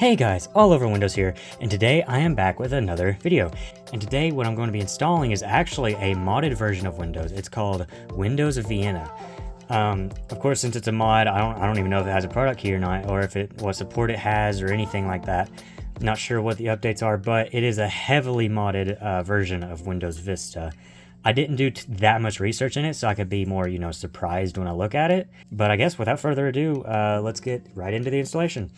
Hey guys, all over Windows here, and today I am back with another video. And today what I'm going to be installing is actually a modded version of Windows. It's called Windows Vienna. Of course, since it's a mod, I don't even know if it has a product key or not, or if what support it has or anything like that. Not sure what the updates are, but it is a heavily modded version of Windows Vista. I didn't do that much research in it, so I could be more, surprised when I look at it. But I guess without further ado, let's get right into the installation.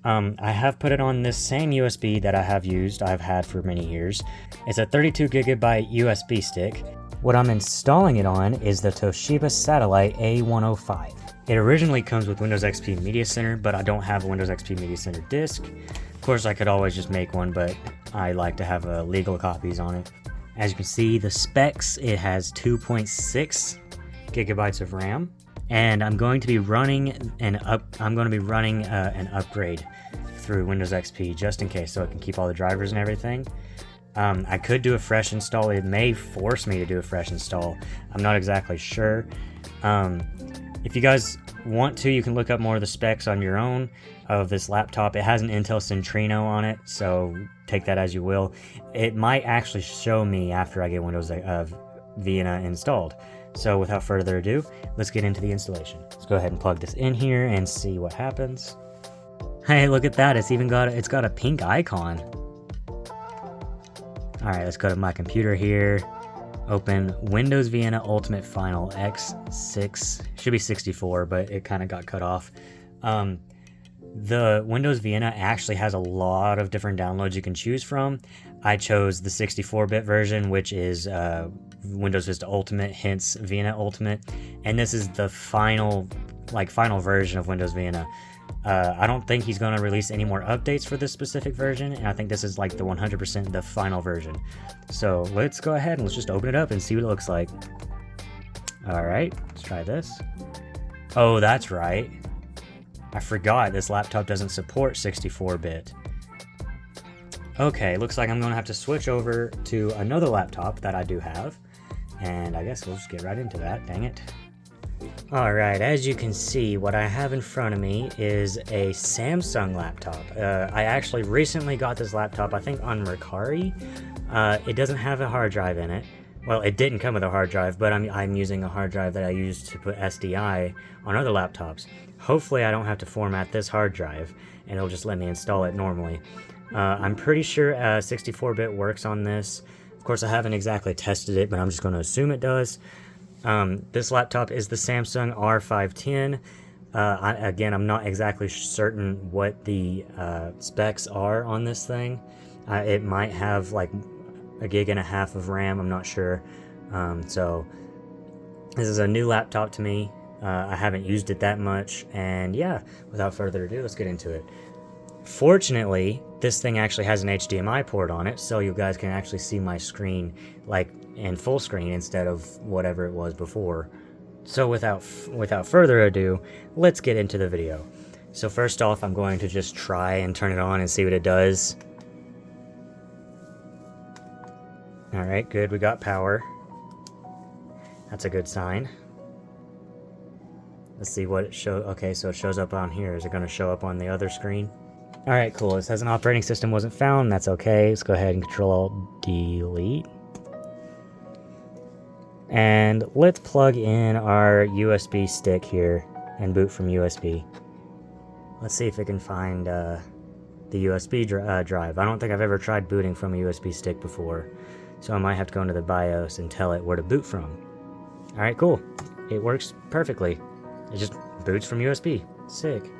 I have put it on this same USB that I've had for many years. It's a 32 gigabyte USB stick. What I'm installing it on is the Toshiba Satellite A105. It originally comes with Windows XP Media Center, but I don't have a Windows XP Media Center disc. Of course, I could always just make one, but I like to have legal copies on it. As you can see, the specs, it has 2.6 gigabytes of RAM. And I'm going to be running an upgrade through Windows XP just in case, so it can keep all the drivers and everything. I could do a fresh install. It may force me to do a fresh install. I'm not exactly sure. If you guys want to, you can look up more of the specs on your own of this laptop. It has an Intel Centrino on it, so take that as you will. It might actually show me after I get Windows Vienna installed. So without further ado, let's get into the installation. Let's go ahead and plug this in here and see what happens. Hey, look at that. It's got a pink icon. All right, let's go to my computer here. Open Windows Vienna Ultimate Final X6. Should be 64, but it kind of got cut off. The Windows Vienna actually has a lot of different downloads you can choose from. I chose the 64-bit version, which is Windows Vista Ultimate, hence Vienna Ultimate, and this is the final version of Windows Vienna. I don't think he's going to release any more updates for this specific version, and I think this is like the 100% the final version. So let's go ahead and let's just open it up and see what it looks like. All right, let's try this. Oh, that's right. I forgot this laptop doesn't support 64-bit. Okay, looks like I'm going to have to switch over to another laptop that I do have. And I guess we'll just get right into that, dang it. Alright, as you can see, what I have in front of me is a Samsung laptop. I actually recently got this laptop, I think on Mercari. It doesn't have a hard drive in it. Well, it didn't come with a hard drive, but I'm using a hard drive that I use to put SDI on other laptops. Hopefully I don't have to format this hard drive, and it'll just let me install it normally. I'm pretty sure 64-bit works on this. Of course, I haven't exactly tested it, but I'm just going to assume it does. This laptop is the Samsung R510. Again, I'm not exactly certain what the specs are on this thing. It might have like 1.5 gigs of RAM, I'm not sure. So this is a new laptop to me. I haven't used it that much, and yeah, without further ado, let's get into it. Fortunately, this thing actually has an HDMI port on it, so you guys can actually see my screen like in full screen instead of whatever it was before. So without further ado, let's get into the video. So first off, I'm going to just try and turn it on and see what it does. Alright, good, we got power. That's a good sign. Let's see what it shows. Okay, so it shows up on here. Is it going to show up on the other screen? Alright, cool. It says an operating system wasn't found. That's okay. Let's go ahead and Control-Alt-Delete. And let's plug in our USB stick here and boot from USB. Let's see if it can find the USB drive. I don't think I've ever tried booting from a USB stick before, so I might have to go into the BIOS and tell it where to boot from. Alright, cool. It works perfectly. It just boots from USB. Sick.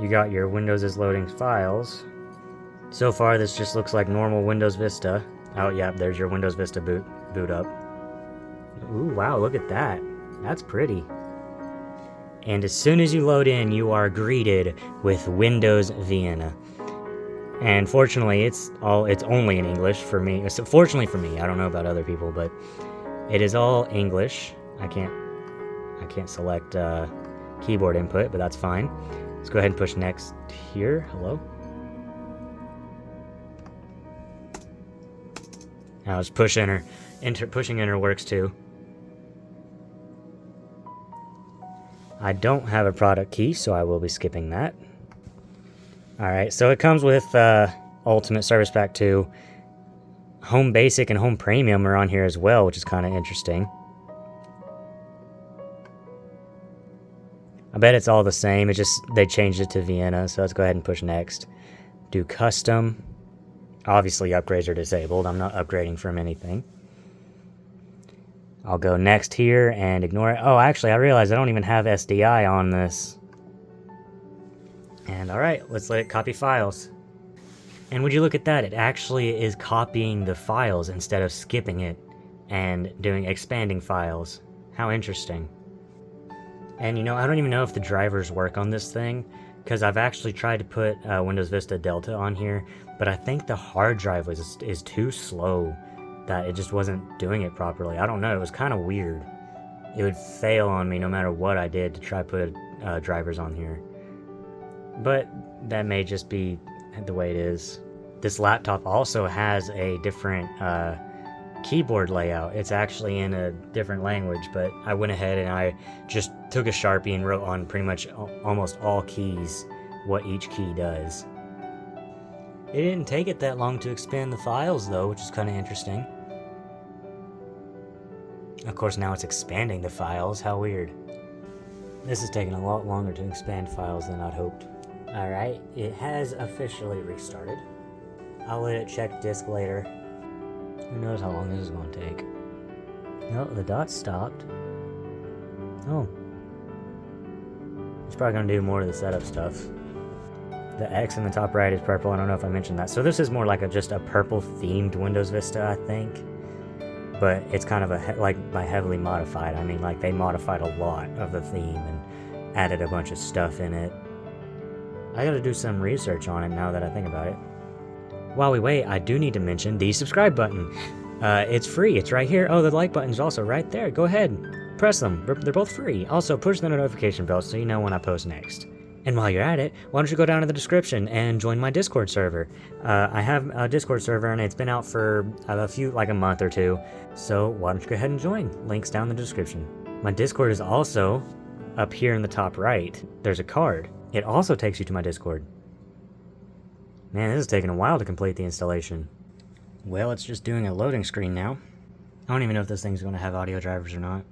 You got your Windows is loading files. So far, this just looks like normal Windows Vista. Oh, yeah, there's your Windows Vista boot up. Ooh, wow, look at that. That's pretty. And as soon as you load in, you are greeted with Windows Vienna. And fortunately, it's only in English for me. So fortunately for me, I don't know about other people, but it is all English. I can't select keyboard input, but that's fine. Let's go ahead and push next here. Hello. Now just push enter. Pushing enter works too. I don't have a product key, so I will be skipping that. Alright, so it comes with Ultimate Service Pack 2. Home Basic and Home Premium are on here as well, which is kind of interesting. I bet it's all the same, it just, they changed it to Vienna, so let's go ahead and push next. Do custom. Obviously upgrades are disabled, I'm not upgrading from anything. I'll go next here and ignore it. Oh, actually, I realized I don't even have SDI on this. And alright, let's let it copy files. And would you look at that, it actually is copying the files instead of skipping it and doing expanding files. How interesting. And you know, I don't even know if the drivers work on this thing, because I've actually tried to put Windows Vista Delta on here, but I think the hard drive is too slow, that it just wasn't doing it properly. I don't know, it was kind of weird. It would fail on me no matter what I did to try to put drivers on here. But that may just be the way it is. This laptop also has a different keyboard layout. It's actually in a different language, but I went ahead and I just took a Sharpie and wrote on pretty much almost all keys what each key does. It didn't take it that long to expand the files though, which is kind of interesting. Of course now it's expanding the files, how weird. This is taking a lot longer to expand files than I'd hoped. Alright, it has officially restarted. I'll let it check disk later. Who knows how long this is going to take. Oh, the dot stopped. Oh. It's probably going to do more of the setup stuff. The X in the top right is purple. I don't know if I mentioned that. So this is more like just a purple themed Windows Vista, I think. But it's kind of by heavily modified. I mean, like they modified a lot of the theme and added a bunch of stuff in it. I gotta do some research on it now that I think about it. While we wait, I do need to mention the subscribe button. It's free, it's right here. Oh, the like button's also right there. Go ahead, press them. They're both free. Also, push the notification bell so you know when I post next. And while you're at it, why don't you go down to the description and join my Discord server. I have a Discord server and it's been out for a month or two. So why don't you go ahead and join? Links down in the description. My Discord is also up here in the top right. There's a card. It also takes you to my Discord. Man, this is taking a while to complete the installation. Well, it's just doing a loading screen now. I don't even know if this thing's going to have audio drivers or not.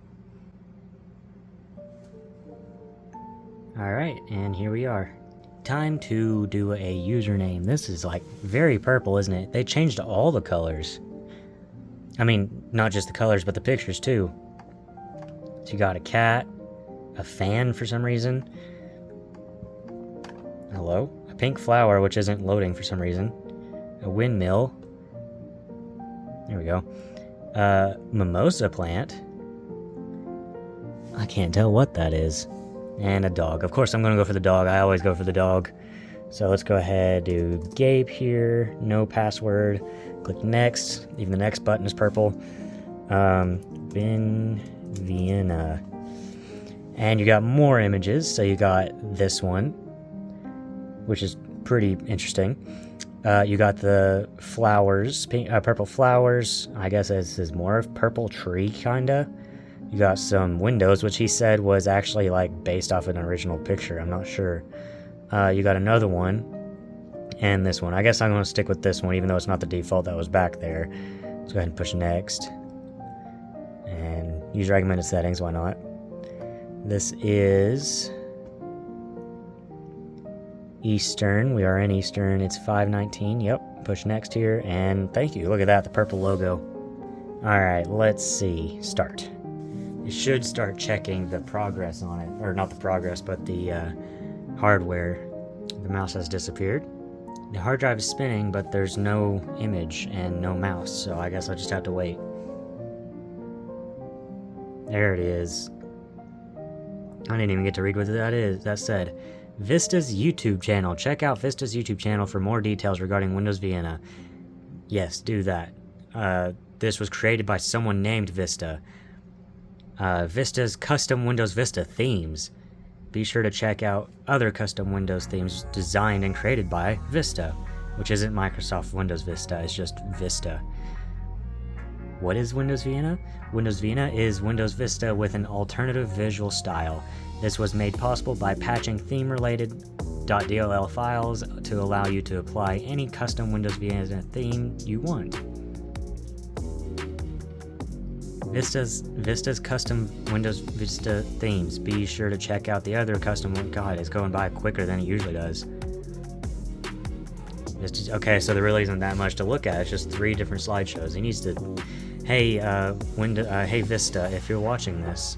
Alright, and here we are. Time to do a username. This is like very purple, isn't it? They changed all the colors. I mean, not just the colors, but the pictures too. So you got a cat, a fan for some reason. Hello? A pink flower, which isn't loading for some reason. A windmill. There we go. Mimosa plant. I can't tell what that is. And a dog. Of course I'm going to go for the dog. I always go for the dog. So let's go ahead, do Gabe here. No password. Click next. Even the next button is purple. Vienna. And you got more images. So you got this one, which is pretty interesting. You got the flowers, purple flowers. I guess this is more of purple tree, kinda. You got some windows, which he said was actually like based off an original picture. I'm not sure. You got another one, and this one. I guess I'm going to stick with this one, even though it's not the default that was back there. Let's go ahead and push next. And use recommended settings, why not? This is Eastern. We are in Eastern. It's 5:19. Yep. Push next here, and thank you. Look at that, the purple logo. Alright, let's see. Start. It should start checking the progress on it. Or not the progress, but the hardware. The mouse has disappeared. The hard drive is spinning, but there's no image and no mouse, so I guess I'll just have to wait. There it is. I didn't even get to read what that is. That said, Vista's YouTube channel. Check out Vista's YouTube channel for more details regarding Windows Vienna. Yes, do that. This was created by someone named Vista. Vista's custom Windows Vista themes. Be sure to check out other custom Windows themes designed and created by Vista, which isn't Microsoft Windows Vista, it's just Vista. What is Windows Vienna? Windows Vienna is Windows Vista with an alternative visual style. This was made possible by patching theme-related .dll files to allow you to apply any custom Windows Vienna theme you want. Vista's custom Windows Vista themes. Be sure to check out the other custom one. God, it's going by quicker than it usually does. Okay, so there really isn't that much to look at. It's just 3 different slideshows. He needs to, hey, hey Vista, if you're watching this,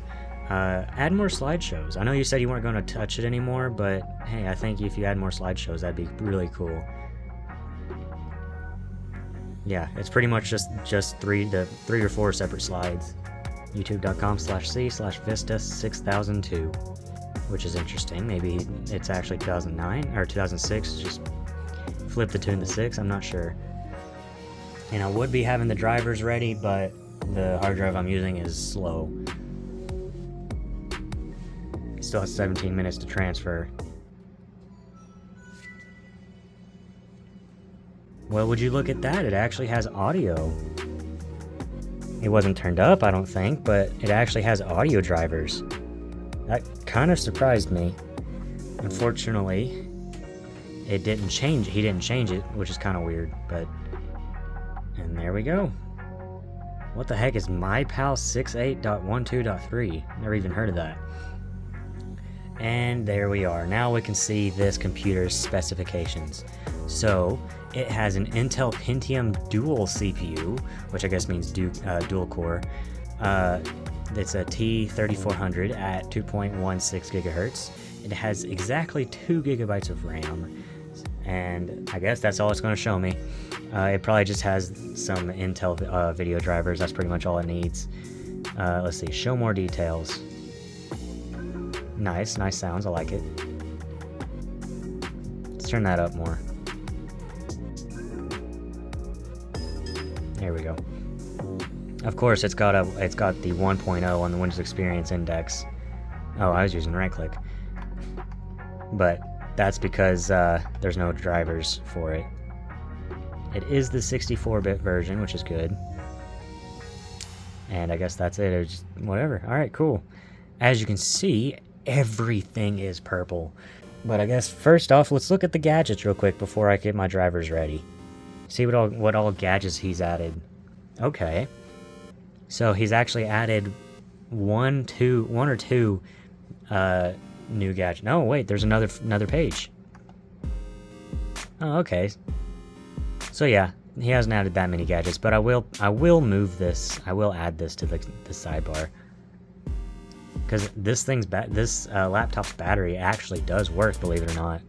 add more slideshows. I know you said you weren't going to touch it anymore, but hey, I think if you add more slideshows, that'd be really cool. Yeah, it's pretty much just 3 or 4 separate slides. youtube.com/c/vista6002, which is interesting. Maybe it's actually 2009 or 2006. Just flip the 2 and the 6. I'm not sure. And I would be having the drivers ready, but the hard drive I'm using is slow. It still has 17 minutes to transfer. Well, would you look at that? It actually has audio. It wasn't turned up, I don't think, but it actually has audio drivers. That kind of surprised me. Unfortunately, it didn't change. He didn't change it, which is kind of weird, but... And there we go. What the heck is MyPal 68.12.3? Never even heard of that. And there we are. Now we can see this computer's specifications. So, it has an Intel Pentium dual CPU, which I guess means dual core. It's a T3400 at 2.16 gigahertz. It has exactly 2 gigabytes of RAM, and I guess that's all it's going to show me. It probably just has some Intel video drivers. That's pretty much all it needs. Let's see, show more details. Nice sounds, I like it. Let's turn that up more. There we go. Of course, it's got the 1.0 on the Windows Experience Index. Oh, I was using right click. But that's because there's no drivers for it. It is the 64-bit version, which is good. And I guess that's it. It's just whatever. Alright, cool. As you can see, everything is purple. But I guess first off, let's look at the gadgets real quick before I get my drivers ready. See what all gadgets he's added. Okay. So he's actually added one or two new gadgets. No, wait, there's another page. Oh, okay. So yeah, he hasn't added that many gadgets, but I will move this. I will add this to the sidebar. Because this laptop's battery actually does work, believe it or not.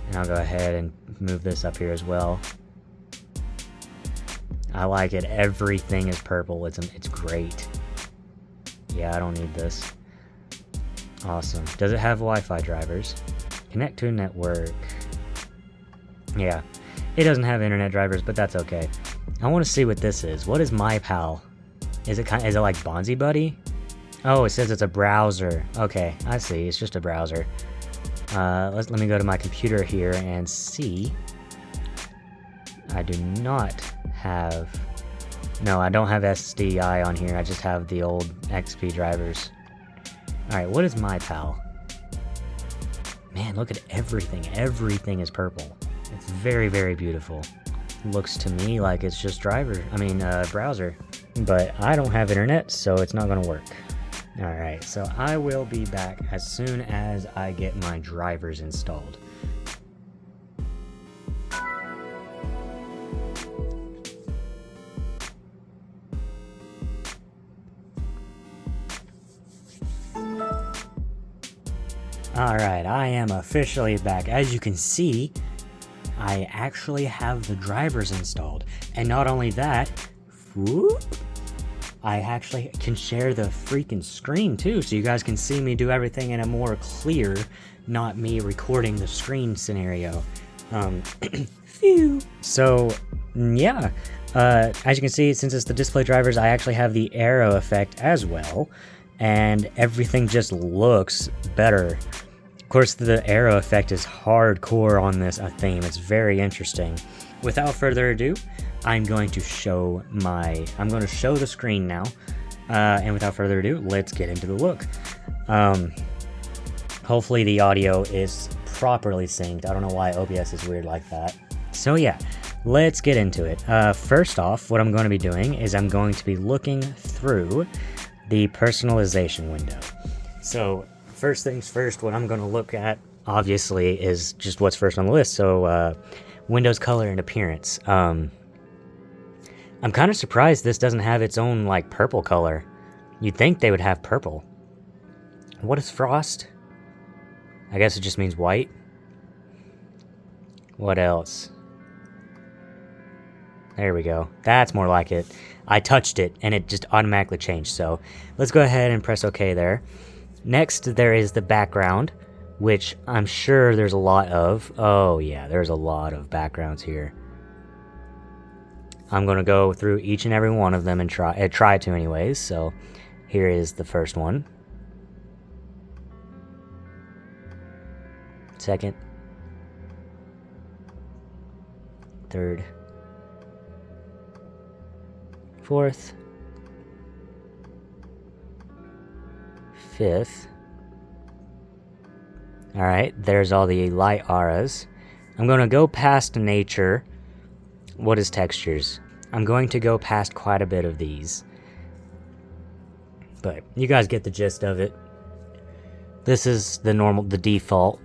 And I'll go ahead and move this up here as well. I like it. Everything is purple. It's great. Yeah, I don't need this. Awesome. Does it have Wi-Fi drivers? Connect to a network. Yeah. It doesn't have internet drivers, but that's okay. I want to see what this is. What is MyPal? Is it like Bonzi Buddy? Oh, it says it's a browser. Okay, I see. It's just a browser. Let me go to my computer here and see. I do not have... No, I don't have SDI on here. I just have the old XP drivers. Alright, what is MyPal? Man, look at everything. Everything is purple. It's very, very beautiful. Looks to me like it's just browser. But I don't have internet, so it's not going to work. Alright, so I will be back as soon as I get my drivers installed. Alright, I am officially back. As you can see, I actually have the drivers installed. And not only that, whoop, I actually can share the freaking screen too, so you guys can see me do everything in a more clear, not me recording the screen scenario. Phew. So, yeah. As you can see, since it's the display drivers, I actually have the arrow effect as well. And everything just looks better. Of course, the arrow effect is hardcore on this theme. It's very interesting. Without further ado, I'm going to show the screen now. And without further ado, let's get into the look. Hopefully the audio is properly synced. I don't know why OBS is weird like that. So yeah, let's get into it. First off, what I'm going to be doing is I'm going to be looking through the personalization window. So first things first, what I'm going to look at, obviously, is just what's first on the list. So Windows color and appearance. I'm kind of surprised this doesn't have its own like purple color. You'd think they would have purple. What is frost? I guess it just means white. What else? There we go. That's more like it. I touched it and it just automatically changed. So let's go ahead and press OK there. Next, there is the background, which I'm sure there's a lot of. Oh yeah, there's a lot of backgrounds here. I'm going to go through each and every one of them and try to anyways. So here is the first one. Second. Third. Fourth. Fifth. Alright, there's all the light auras. I'm going to go past nature. What is textures? I'm going to go past quite a bit of these. But you guys get the gist of it. This is the default.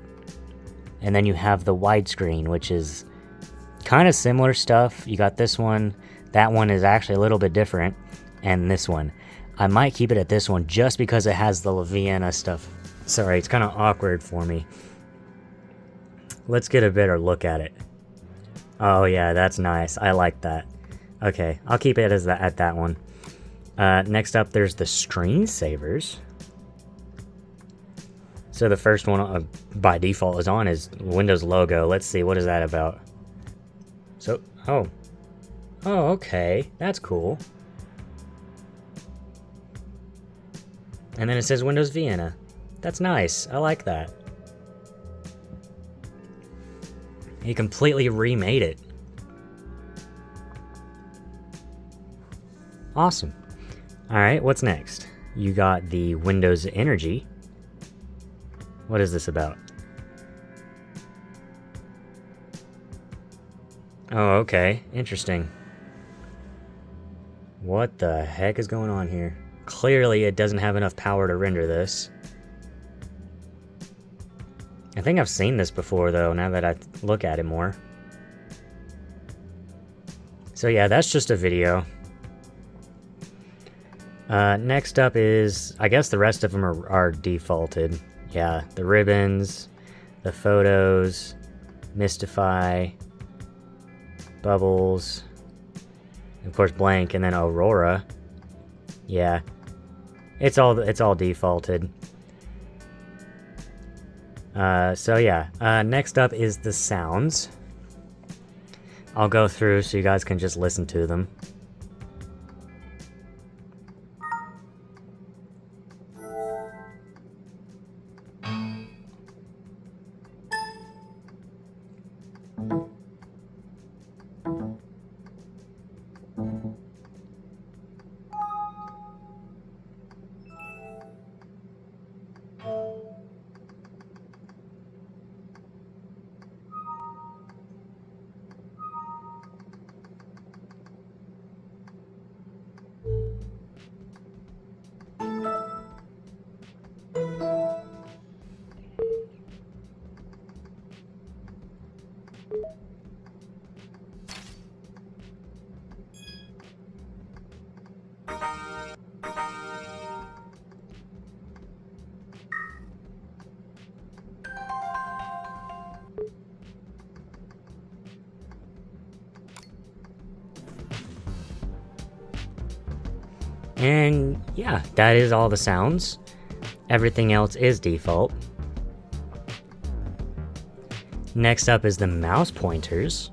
And then you have the widescreen, which is kind of similar stuff. You got this one. That one is actually a little bit different. And this one. I might keep it at this one just because it has the Vienna stuff. Sorry, it's kind of awkward for me. Let's get a better look at it. Oh yeah, that's nice. I like that. Okay, I'll keep it as at that one. Next up, there's the screensavers. So the first one by default is on is Windows logo. Let's see, what is that about? So, oh, okay, that's cool. And then it says Windows Vienna. That's nice. I like that. He completely remade it. Awesome. Alright, what's next? You got the Windows Energy. What is this about? Oh, okay. Interesting. What the heck is going on here? Clearly, it doesn't have enough power to render this. I think I've seen this before, though, now that I look at it more. So yeah, that's just a video. Next up is, I guess the rest of them are defaulted. Yeah, the ribbons, the photos, Mystify, Bubbles, of course blank, and then Aurora. Yeah, it's all defaulted. So yeah, next up is the sounds. I'll go through so you guys can just listen to them. And yeah, that is all the sounds. Everything else is default. Next up is the mouse pointers.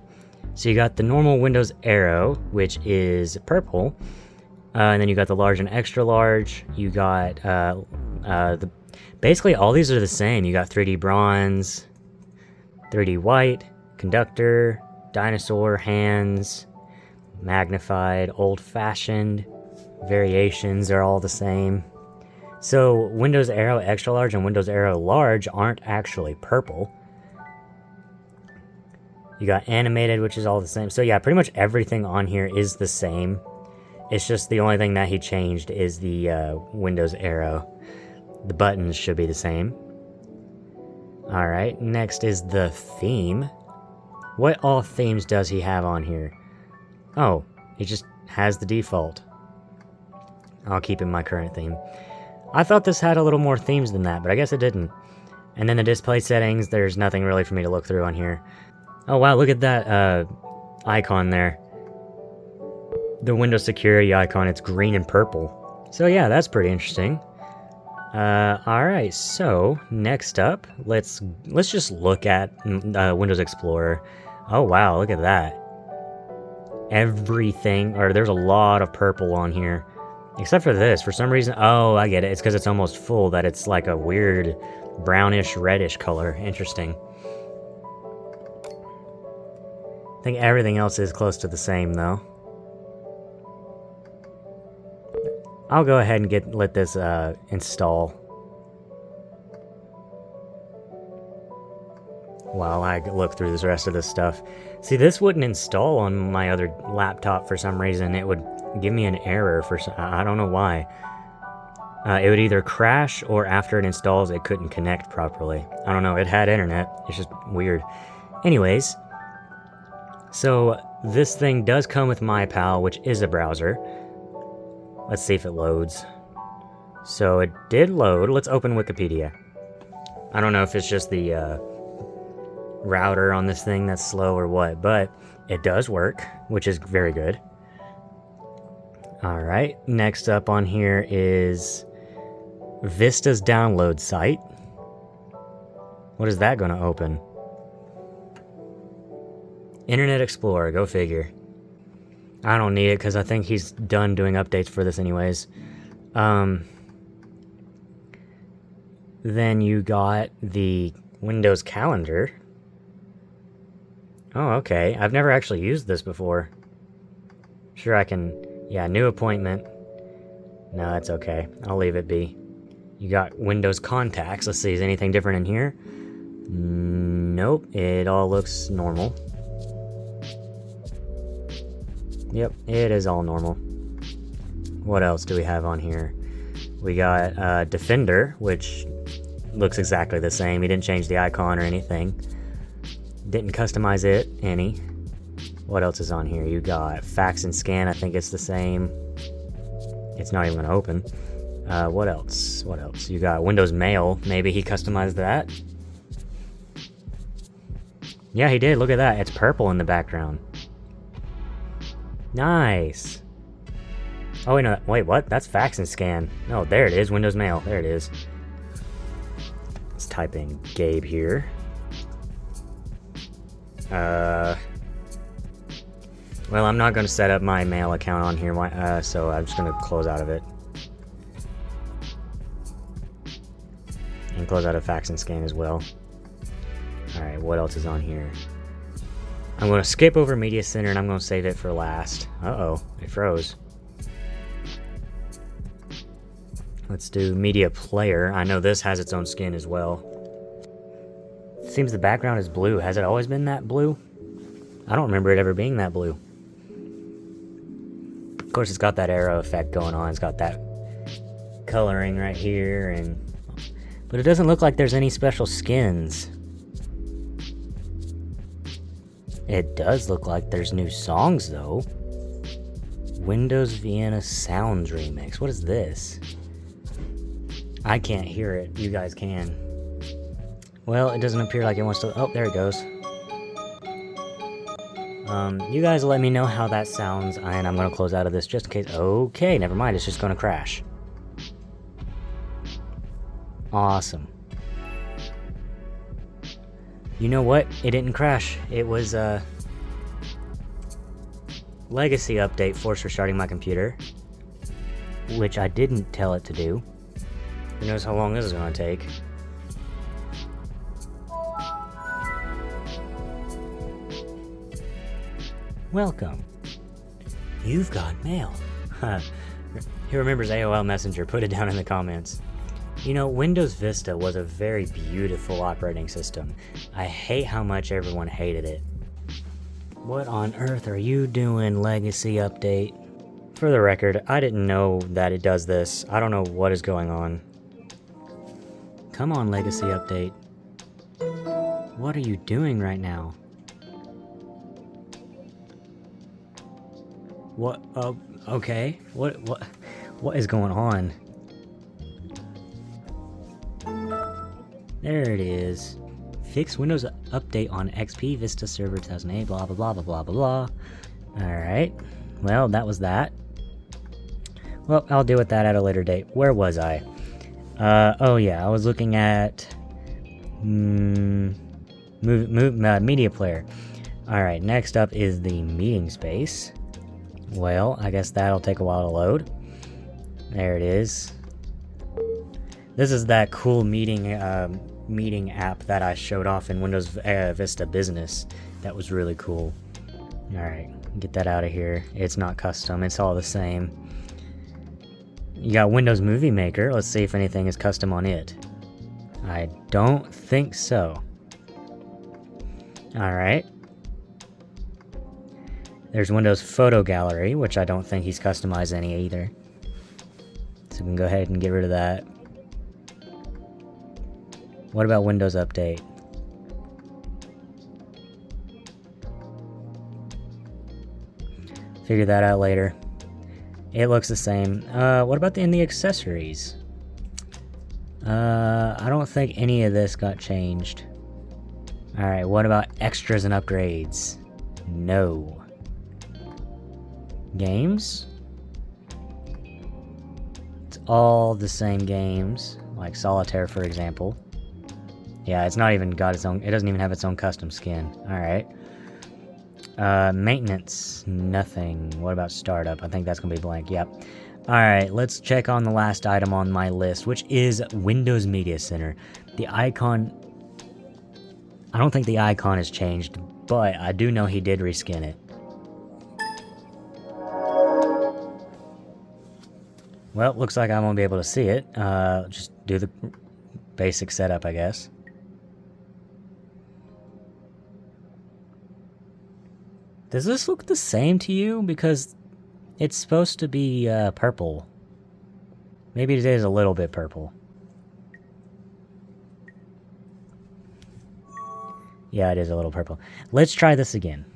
So you got the normal Windows arrow, which is purple. And then you got the large and extra large. You got basically all these are the same. You got 3D bronze, 3D white, conductor, dinosaur, hands, magnified, old-fashioned. Variations are all the same. So Windows Arrow Extra Large and Windows Arrow Large aren't actually purple. You got animated, which is all the same. So yeah, pretty much everything on here is the same. It's just the only thing that he changed is the Windows arrow. The buttons should be the same. Alright, next is the theme. What all themes does he have on here? Oh, he just has the default. I'll keep in my current theme. I thought this had a little more themes than that, but I guess it didn't. And then the display settings, there's nothing really for me to look through on here. Oh wow, look at that icon there. The Windows security icon, it's green and purple. So yeah, that's pretty interesting. Alright, so next up, let's just look at Windows Explorer. Oh wow, look at that. Everything, or there's a lot of purple on here. Except for this, for some reason, oh, I get it. It's because it's almost full, that it's like a weird brownish, reddish color. Interesting. I think everything else is close to the same, though. I'll go ahead and let this install. While I look through the rest of this stuff. See, this wouldn't install on my other laptop for some reason. It would give me an error for some, I don't know why. It would either crash or after it installs it couldn't connect properly. I don't know, it had internet. It's just weird. Anyways, so this thing does come with MyPal, which is a browser. Let's see if it loads. So it did load. Let's open Wikipedia. I don't know if it's just the router on this thing that's slow or what, but it does work, which is very good. Alright, next up on here is Vista's download site. What is that going to open? Internet Explorer, go figure. I don't need it because I think he's done doing updates for this anyways. Then you got the Windows calendar. Oh, okay. I've never actually used this before. Sure, I can... Yeah, new appointment. No, that's okay. I'll leave it be. You got Windows contacts. Let's see, is anything different in here? Nope, it all looks normal. Yep, it is all normal. What else do we have on here? We got Defender, which looks exactly the same. He didn't change the icon or anything. Didn't customize it any. What else is on here? You got fax and scan. I think it's the same. It's not even going to open. What else? What else? You got Windows Mail. Maybe he customized that. Yeah, he did. Look at that. It's purple in the background. Nice. Oh, wait, no. Wait, what? That's fax and scan. No, there it is. Windows Mail. There it is. Let's type in Gabe here. Well, I'm not going to set up my mail account on here, so I'm just going to close out of it. And close out of fax and scan as well. Alright, what else is on here? I'm going to skip over Media Center and I'm going to save it for last. Uh-oh, it froze. Let's do Media Player. I know this has its own skin as well. Seems the background is blue. Has it always been that blue? I don't remember it ever being that blue. Of course, it's got that arrow effect going on. It's got that coloring right here, but it doesn't look like there's any special skins. It does look like there's new songs, though. Windows Vienna Sounds Remix. What is this? I can't hear it. You guys can. Well, it doesn't appear like it wants to... Oh, there it goes. You guys let me know how that sounds, and I'm going to close out of this just in case. Okay, never mind. It's just going to crash. Awesome. You know what? It didn't crash. It was a legacy update forced restarting my computer, which I didn't tell it to do. Who knows how long this is going to take. Welcome. You've got mail. Who remembers AOL Messenger? Put it down in the comments. You know, Windows Vista was a very beautiful operating system. I hate how much everyone hated it. What on earth are you doing, Legacy Update? For the record, I didn't know that it does this. I don't know what is going on. Come on, Legacy Update. What are you doing right now? What? Okay. What is going on? There it is. Fix Windows Update on XP Vista Server 2008, blah blah blah blah blah blah blah. Alright. Well, that was that. Well, I'll deal with that at a later date. Where was I? Oh yeah, I was looking at media player. Alright, next up is the meeting space. Well, I guess that'll take a while to load. There it is. This is that cool meeting app that I showed off in Windows Vista Business. That was really cool. Alright, get that out of here. It's not custom, it's all the same. You got Windows Movie Maker. Let's see if anything is custom on it. I don't think so. Alright. There's Windows Photo Gallery, which I don't think he's customized any either. So we can go ahead and get rid of that. What about Windows Update? Figure that out later. It looks the same. What about in the accessories? I don't think any of this got changed. Alright, what about extras and upgrades? No. Games? It's all the same games, like Solitaire, for example. Yeah, it's not even got its own, it doesn't even have its own custom skin. Alright. Maintenance, nothing. What about startup? I think that's gonna be blank, yep. Alright, let's check on the last item on my list, which is Windows Media Center. The icon, I don't think the icon has changed, but I do know he did reskin it. Well, looks like I won't be able to see it. Just do the basic setup, I guess. Does this look the same to you? Because it's supposed to be purple. Maybe it is a little bit purple. Yeah, it is a little purple. Let's try this again.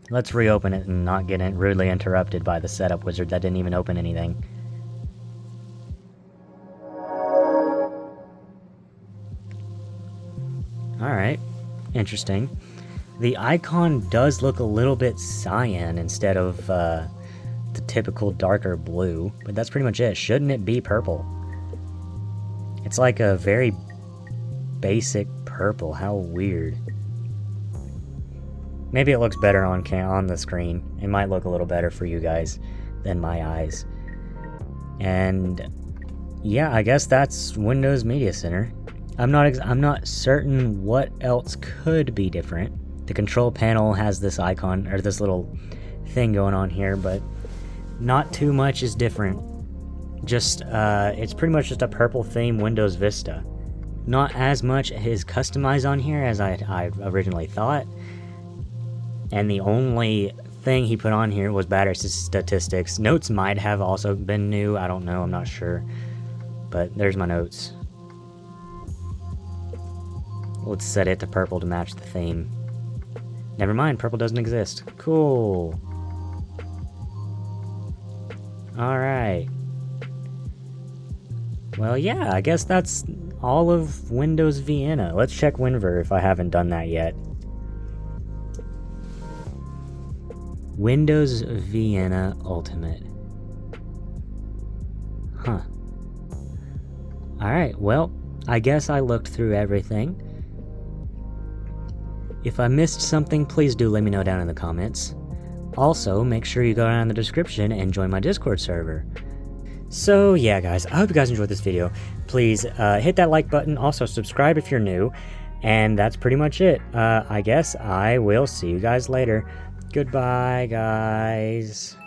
Let's reopen it and not get rudely interrupted by the setup wizard that didn't even open anything. Alright, interesting. The icon does look a little bit cyan instead of the typical darker blue, but that's pretty much it. Shouldn't it be purple? It's like a very basic purple. How weird. Maybe it looks better on the screen. It might look a little better for you guys than my eyes. And yeah, I guess that's Windows Media Center. I'm not certain what else could be different. The control panel has this icon, or this little thing going on here, but not too much is different. Just, it's pretty much just a purple theme Windows Vista. Not as much is customized on here as I originally thought. And the only thing he put on here was battery statistics. Notes might have also been new, I don't know, I'm not sure. But there's my notes. Let's set it to purple to match the theme. Never mind, purple doesn't exist. Cool. Alright. Well, yeah, I guess that's all of Windows Vienna. Let's check WinVer if I haven't done that yet. Windows Vienna Ultimate. Huh. Alright, well, I guess I looked through everything. If I missed something, please do let me know down in the comments. Also, make sure you go down in the description and join my Discord server. So yeah guys, I hope you guys enjoyed this video. Please hit that like button, also subscribe if you're new, and that's pretty much it. I guess I will see you guys later. Goodbye guys.